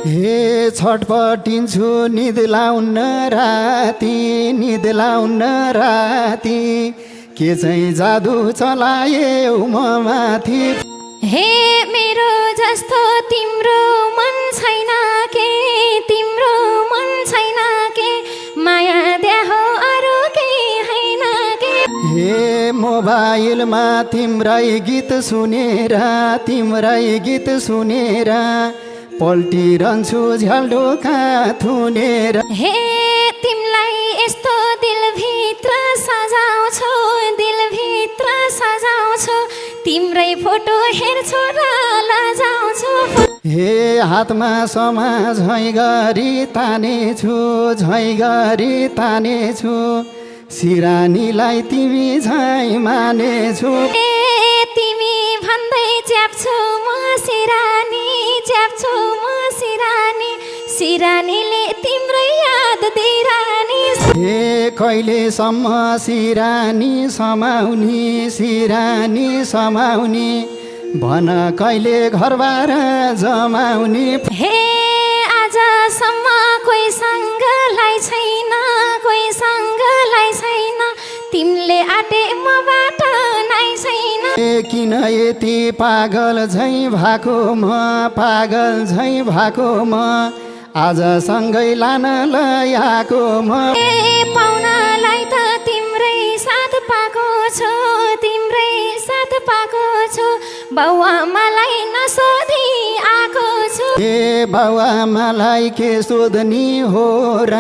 हे छटपटिन्छु निद लाउन राति के चाहिँ जादु चलायौ म माथि। हे मेरो जस्तो तिम्रो मन छैन के माया देहो अरू केही हैन के। हे मोबाइलमा तिम्रै गीत सुनेर पल्टिरहन्छु झ्यालडोका थुनेर। हे तिमलाई यस्तो दिलभित्र सजाउँछु तिम्रै फोटो हेर्छु र लजाउँछु। हे हातमा समा झैँ गरी तानेछु सिरानीलाई तिमी झैँ मानेछु। ए तिमी भन्दै च्याप्छु म सिरानीले तिम्रै याद दिरानी। हे कहिलेसम्म सिरानी समाउने भन कहिले घरबार जमाउने। हे आजसम्म कोही सँगलाई छैन तिमीले आटे मबाट नै छैन। किन यति पागल झैँ भएको म आज सँगै लान लयाको म। ए पाउनालाई त तिम्रै साथ पाएको छु बाउआमालाई नसोधी आएको छु। ए बाउआमालाई के सोध्नी हो र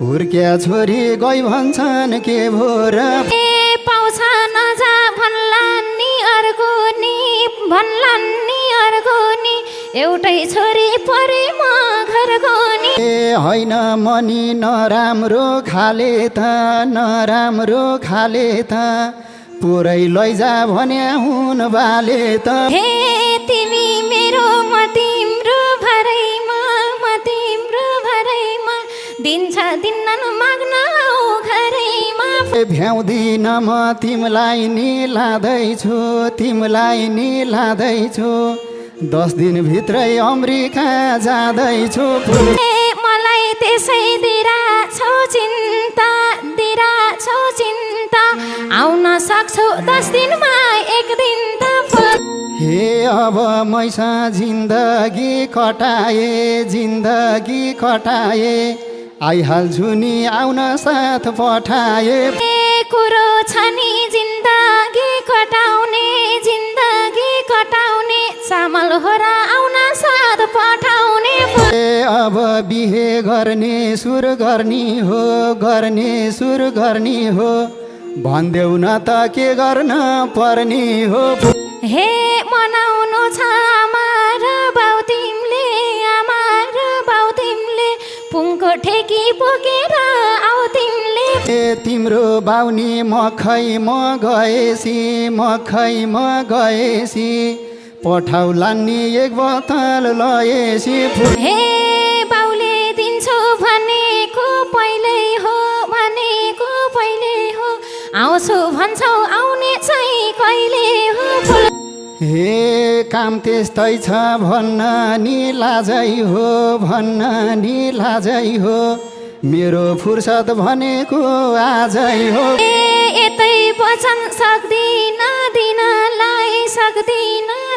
हुर्क्या छोरी गई भन्छन् के भो र। ए पाउँछ नजा भन्लान् नि अर्को नि एउटै छोरी परे म घरको नि। ए होइन मनी नराम्रो खाले त पुरै लैजा भन्या हुन बाले त। हे तिमी मेरो म तिम्रो भरैमा दिन्छ दिन्नन् माग्न आऊ घरैमा। भ्याउँदिन म तिमलाई नि लाँदैछु 10 दिनभित्रै अमेरिका जाँदैछु। मलाई त्यसै दिराछौ चिन्ता आउन सक्छौ 10 दिनमा 1 दिन त। हे अब मैसा जिन्दगी कटाए आइहाल्छु नि आउन साथ पठाए। ए कुरो छ नि जिन्दगी कटाउने चामल हो र आउन साथ पठाउने। ए अब बिहे गर्ने सुर गर्ने हो भन्देऊ न त के गर्न पर्ने हो। हे मनाउनु छ आमार बाउ तिमीले पुङको ठेकी बोकेर आऊ तिमीले। ए तिम्रो बाउनी मखै म गएसी पठाउलान् नि 1 बोतल लएसी। हे बाउले दिन्छु भनेको पहिल्यै हो आउँछु भन्छौ आउने चाहिँ कहिले हो। हे काम त्यस्तै छ भन्न नि लाजै हो मेरो फुर्सद भनेको आजै हो। ए यतै वचन सक्दिन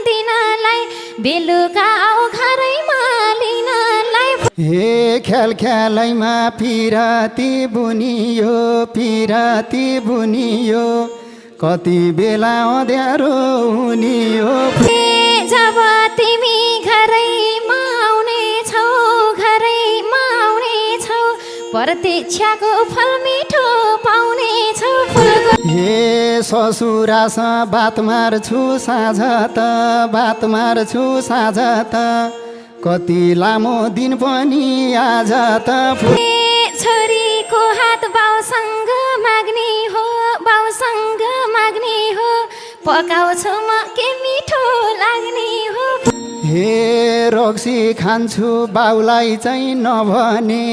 दिनलाई बेलुका आऊ घरैमा लिनलाई। हे ख्यालैमा पिराती बुनियो कति बेला अँध्यारो हुने हो। जब तिमी घरैमा आउनेछौ प्रतीक्षाको फल मिठो पाउनेछौ। हे ससुरास बात मार्छु साँझ त कति लामो दिन पनि आज त। छोरीको हात बाउसँग माग्ने हो पकाउँछु म के मिठो लाग्ने हो। हे रक्सी खान्छु बाउलाई चाहिँ नभने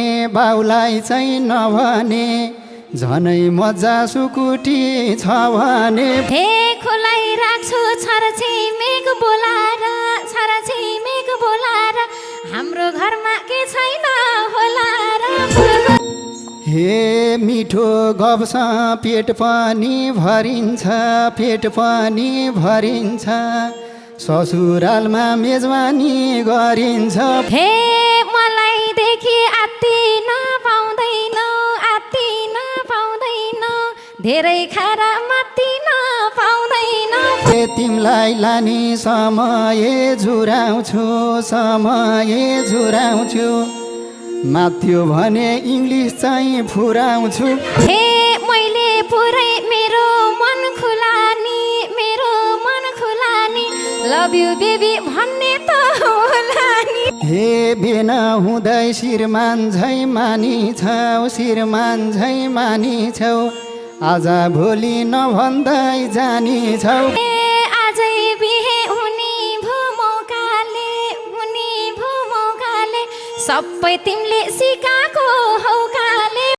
झनै मजा सुकुटी छ भने। हे खोलाई राख्छु छरछिमेक बोलाएर हे मिठो गब्स पेट पनि भरिन्छ पेट पनि भरिन्छ ससुरालमा मेजबानी गरिन्छ हे मलाई देखि आत्तिन पाउँदैन धेरै खारा मात्तिन पाउँदैन हे तिमीलाई लाने समय झुराउँछु माथ्यो भने इङ्ग्लिस चाहिँ फुराउँछु हे मैले पुरै मेरो मन खुलानी लभ यु बेबी भन्ने त होला नि हे बिना हुँदै श्रीमान झै मानिछौ आज भोलि नभन्दै जानिछौ ए आजै बिहे हुने भो मौकाले सबै तिमीले सिकाएको हौ